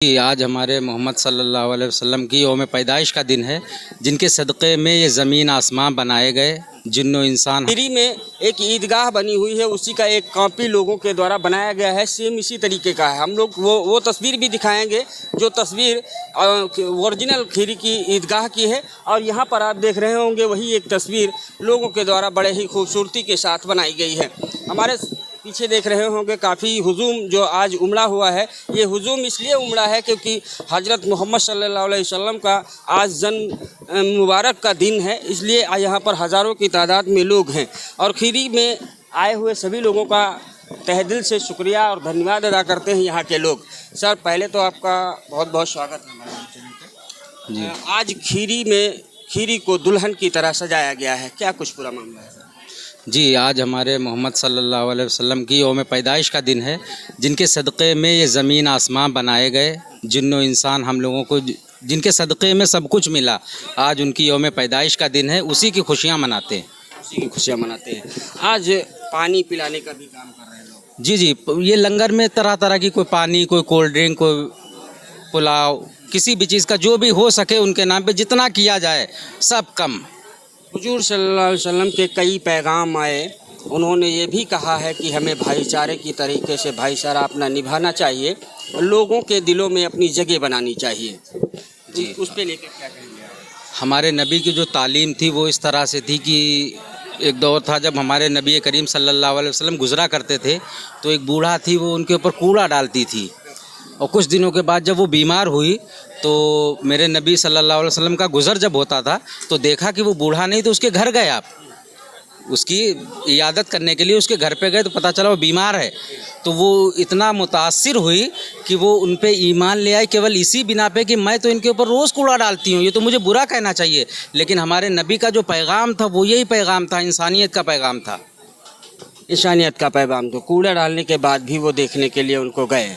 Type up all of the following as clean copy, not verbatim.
कि आज हमारे मोहम्मद सल्लल्लाहु अलैहि वसल्लम की यौम पैदाइश का दिन है, जिनके सदक़े में ये ज़मीन आसमां बनाए गए, जिन्नो इंसान। खीरी में एक ईदगाह बनी हुई है, उसी का एक कॉपी लोगों के द्वारा बनाया गया है। सेम इसी तरीके का है। हम लोग वो तस्वीर भी दिखाएंगे जो तस्वीर ओरिजिनल खीरी की ईदगाह की है। और यहाँ पर आप देख रहे होंगे वही एक तस्वीर लोगों के द्वारा बड़े ही खूबसूरती के साथ बनाई गई है। हमारे पीछे देख रहे होंगे काफ़ी हुजूम जो आज उमड़ा हुआ है। ये हुजूम इसलिए उमड़ा है क्योंकि हज़रत मोहम्मद सल्लल्लाहु अलैहि वसल्लम का आज जन्म मुबारक का दिन है, इसलिए यहाँ पर हज़ारों की तादाद में लोग हैं। और खीरी में आए हुए सभी लोगों का तहे दिल से शुक्रिया और धन्यवाद अदा करते हैं यहाँ के लोग। सर, पहले तो आपका बहुत बहुत स्वागत है हमारे चैनल पे। आज खीरी को दुल्हन की तरह सजाया गया है, क्या कुछ पूरा मामला है? जी, आज हमारे मोहम्मद सल्लल्लाहु अलैहि वसल्लम की यौम पैदाइश का दिन है, जिनके सदक़े में ये ज़मीन आसमां बनाए गए, जिन्नो इंसान हम लोगों को जिनके सदक़े में सब कुछ मिला। आज उनकी यौम पैदाइश का दिन है, उसी की खुशियाँ मनाते हैं। आज पानी पिलाने का भी काम कर रहे हैं लोग। जी, ये लंगर में तरह तरह की, कोई पानी, कोई कोल्ड ड्रिंक, कोई पुलाव, किसी भी चीज़ का जो भी हो सके उनके नाम पे जितना किया जाए सब कम। हुजूर सल्लल्लाहु अलैहि वसल्लम के कई पैगाम आए, उन्होंने ये भी कहा है कि हमें भाईचारे की तरीके से भाईचारा अपना निभाना चाहिए, लोगों के दिलों में अपनी जगह बनानी चाहिए। जी, उस पे लेकर क्या कहेंगे? हमारे नबी की जो तालीम थी वो इस तरह से थी कि एक दौर था जब हमारे नबी करीम सल्लल्लाहु अलैहि वसल्लम गुज़रा करते थे, तो एक बूढ़ा थी, वो उनके ऊपर कूड़ा डालती थी। और कुछ दिनों के बाद जब वो बीमार हुई तो मेरे नबी सल्लल्लाहु अलैहि वसल्लम का गुज़र जब होता था तो देखा कि वो बूढ़ा नहीं, तो उसके घर गए। आप उसकी इयादत करने के लिए उसके घर पे गए तो पता चला वो बीमार है। तो वो इतना मुतासिर हुई कि वो उन पे ईमान ले आई, केवल इसी बिना पे कि मैं तो इनके ऊपर रोज़ कूड़ा डालती हूँ, ये तो मुझे बुरा कहना चाहिए। लेकिन हमारे नबी का जो पैगाम था वो यही पैगाम था, इंसानियत का पैगाम था। इंसानियत का पैगाम। तो कूड़ा डालने के बाद भी वो देखने के लिए उनको गए,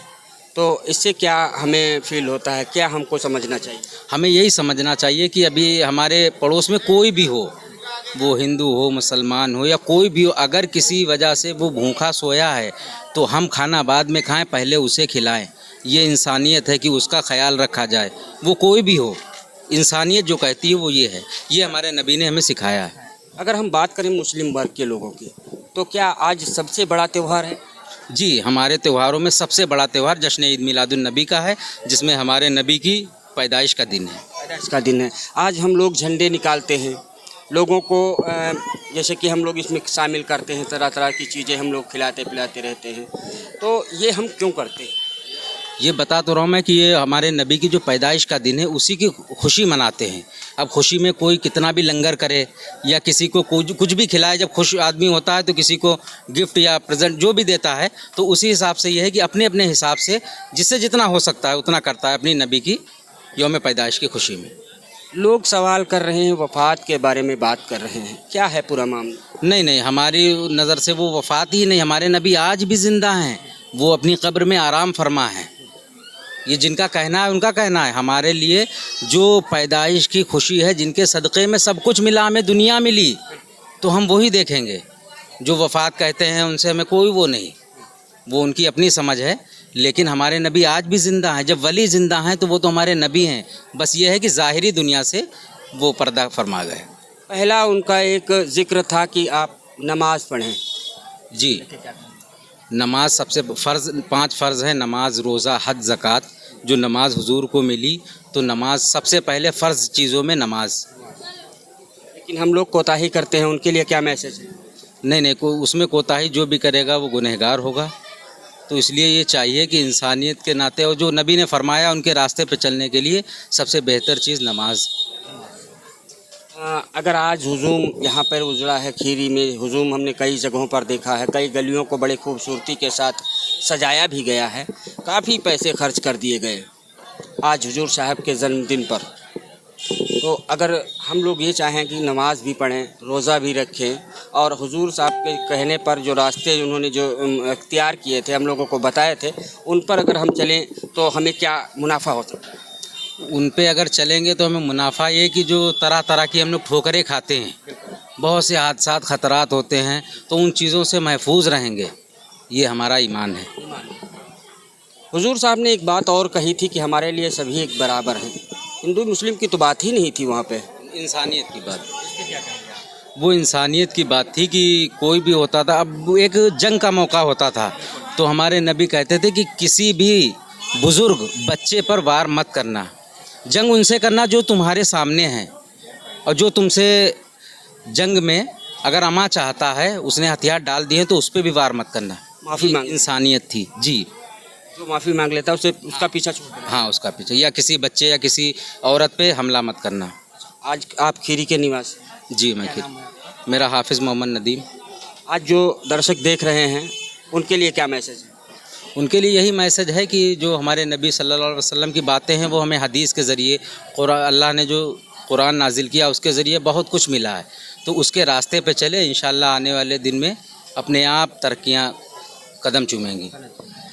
तो इससे क्या हमें फील होता है, क्या हमको समझना चाहिए? हमें यही समझना चाहिए कि अभी हमारे पड़ोस में कोई भी हो, वो हिंदू हो, मुसलमान हो या कोई भी हो, अगर किसी वजह से वो भूखा सोया है तो हम खाना बाद में खाएं, पहले उसे खिलाएं। ये इंसानियत है कि उसका ख्याल रखा जाए, वो कोई भी हो। इंसानियत जो कहती है वो ये है, ये हमारे नबी ने हमें सिखाया है। अगर हम बात करें मुस्लिम वर्ग के लोगों की, तो क्या आज सबसे बड़ा त्यौहार है? जी, हमारे त्योहारों में सबसे बड़ा त्यौहार जश्न ईद मिलादुन नबी का है, जिसमें हमारे नबी की पैदाइश का दिन है। पैदाइश का दिन है। आज हम लोग झंडे निकालते हैं, लोगों को जैसे कि हम लोग इसमें शामिल करते हैं, तरह तरह की चीज़ें हम लोग खिलाते पिलाते रहते हैं। तो ये हम क्यों करते हैं? ये बता तो रहा हूँ मैं कि ये हमारे नबी की जो पैदाइश का दिन है उसी की खुशी मनाते हैं। अब खुशी में कोई कितना भी लंगर करे या किसी को कुछ भी खिलाए, जब खुश आदमी होता है तो किसी को गिफ्ट या प्रेजेंट जो भी देता है, तो उसी हिसाब से ये है कि अपने अपने हिसाब से जिससे जितना हो सकता है उतना करता है अपनी नबी की यौम पैदाइश की खुशी में। लोग सवाल कर रहे हैं, वफ़ात के बारे में बात कर रहे हैं, क्या है पूरा मामला? नहीं, हमारी नज़र से वो वफ़ात ही नहीं, हमारे नबी आज भी ज़िंदा हैं, वो अपनी कब्र में आराम फरमा है। ये जिनका कहना है उनका कहना है। हमारे लिए जो पैदाइश की खुशी है, जिनके सदक़े में सब कुछ मिला, हमें दुनिया मिली, तो हम वही देखेंगे। जो वफ़ात कहते हैं उनसे हमें कोई वो नहीं, वो उनकी अपनी समझ है। लेकिन हमारे नबी आज भी ज़िंदा हैं। जब वली ज़िंदा हैं तो वो तो हमारे नबी हैं, बस ये है कि ज़ाहिरी दुनिया से वो पर्दा फरमा गए। पहला उनका एक ज़िक्र था कि आप नमाज़ पढ़ें। जी, नमाज सबसे फ़र्ज़, 5 फ़र्ज़ हैं, नमाज, रोज़ा, हज, ज़कात। जो नमाज हुजूर को मिली तो नमाज सबसे पहले फ़र्ज़ चीज़ों में नमाज। लेकिन हम लोग कोताही करते हैं, उनके लिए क्या मैसेज है? नहीं, उसमें कोताही जो भी करेगा वो गुनहगार होगा। तो इसलिए ये चाहिए कि इंसानियत के नाते और जो नबी ने फरमाया उनके रास्ते पे चलने के लिए सबसे बेहतर चीज़ नमाज। अगर आज हुजूम यहाँ पर उजड़ा है, खीरी में हुजूम हमने कई जगहों पर देखा है, कई गलियों को बड़े खूबसूरती के साथ सजाया भी गया है, काफ़ी पैसे खर्च कर दिए गए आज हुजूर साहब के जन्मदिन पर। तो अगर हम लोग ये चाहें कि नमाज भी पढ़ें, रोज़ा भी रखें और हुजूर साहब के कहने पर जो रास्ते उन्होंने जो इख्तियार किए थे, हम लोगों को बताए थे, उन पर अगर हम चलें तो हमें क्या मुनाफा हो सकता है? उन पे अगर चलेंगे तो हमें मुनाफा ये कि जो तरह तरह की हम लोग ठोकरें खाते हैं, बहुत से हादसात ख़तरात होते हैं, तो उन चीज़ों से महफूज रहेंगे। ये हमारा ईमान है। हुजूर साहब ने एक बात और कही थी कि हमारे लिए सभी एक बराबर हैं। हिंदू मुस्लिम की तो बात ही नहीं थी वहाँ पे। इंसानियत की बात, वो इंसानियत की बात थी कि कोई भी होता था, अब वो एक जंग का मौका होता था तो हमारे नबी कहते थे कि किसी भी बुज़ुर्ग बच्चे पर वार मत करना, जंग उनसे करना जो तुम्हारे सामने हैं, और जो तुमसे जंग में अगर अमा चाहता है, उसने हथियार डाल दिए तो उस पर भी वार मत करना। माफ़ी मांग, इंसानियत थी जी। जो माफ़ी मांग लेता है उसे उसका पीछा छोड़ देना। हाँ, उसका पीछे, या किसी बच्चे या किसी औरत पे हमला मत करना। आज आप खीरी के निवासी, जी, मैं क्या नाम है? मेरा हाफिज़ मोहम्मद नदीम। आज जो दर्शक देख रहे हैं उनके लिए क्या मैसेज है? उनके लिए यही मैसेज है कि जो हमारे नबी सल्लल्लाहु अलैहि वसल्लम की बातें हैं वो हमें हदीस के ज़रिए, अल्लाह ने जो कुरान नाजिल किया उसके ज़रिए बहुत कुछ मिला है, तो उसके रास्ते पे चले, इंशाअल्लाह आने वाले दिन में अपने आप तरक्कियाँ कदम चूमेंगी।